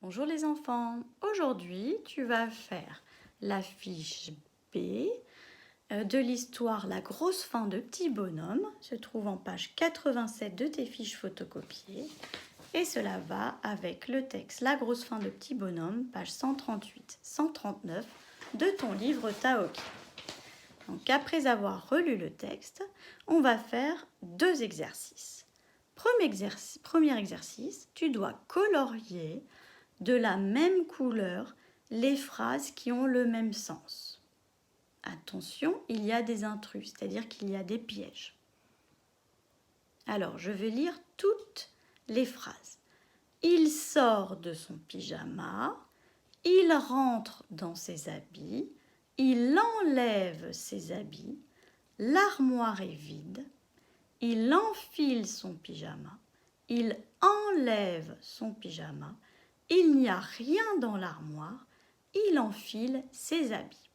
Bonjour les enfants, aujourd'hui tu vas faire la fiche B de l'histoire La grosse fin de Petit Bonhomme, se trouve en page 87 de tes fiches photocopiées et cela va avec le texte La grosse fin de Petit Bonhomme, page 138-139 de ton livre Taoki. Donc après avoir relu le texte, on va faire deux exercices. Premier exercice, tu dois colorier de la même couleur les phrases qui ont le même sens. Attention, il y a des intrus, c'est-à-dire qu'il y a des pièges. Alors, je vais lire toutes les phrases. Il sort de son pyjama, il rentre dans ses habits, il enlève ses habits, l'armoire est vide, il enfile son pyjama, il enlève son pyjama, il n'y a rien dans l'armoire, il enfile ses habits.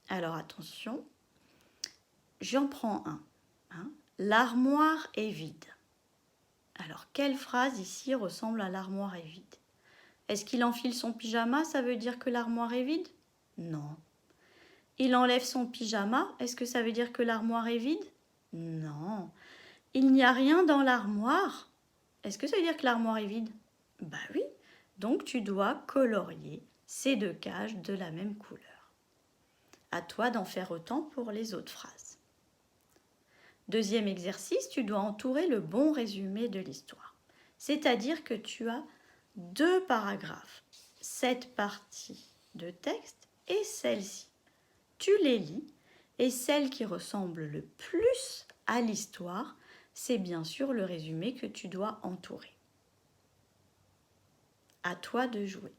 Alors attention, j'en prends un. L'armoire est vide. Alors quelle phrase ici ressemble à l'armoire est vide? Est-ce qu'il enfile son pyjama? Ça veut dire que l'armoire est vide? Non. Il enlève son pyjama? Est-ce que ça veut dire que l'armoire est vide? Non. Il n'y a rien dans l'armoire? Est-ce que ça veut dire que l'armoire est vide? Bah oui. Donc tu dois colorier ces deux cages de la même couleur. À toi d'en faire autant pour les autres phrases. Deuxième exercice, tu dois entourer le bon résumé de l'histoire. C'est-à-dire que tu as deux paragraphes, cette partie de texte et celle-ci. Tu les lis et celle qui ressemble le plus à l'histoire, c'est bien sûr le résumé que tu dois entourer. À toi de jouer.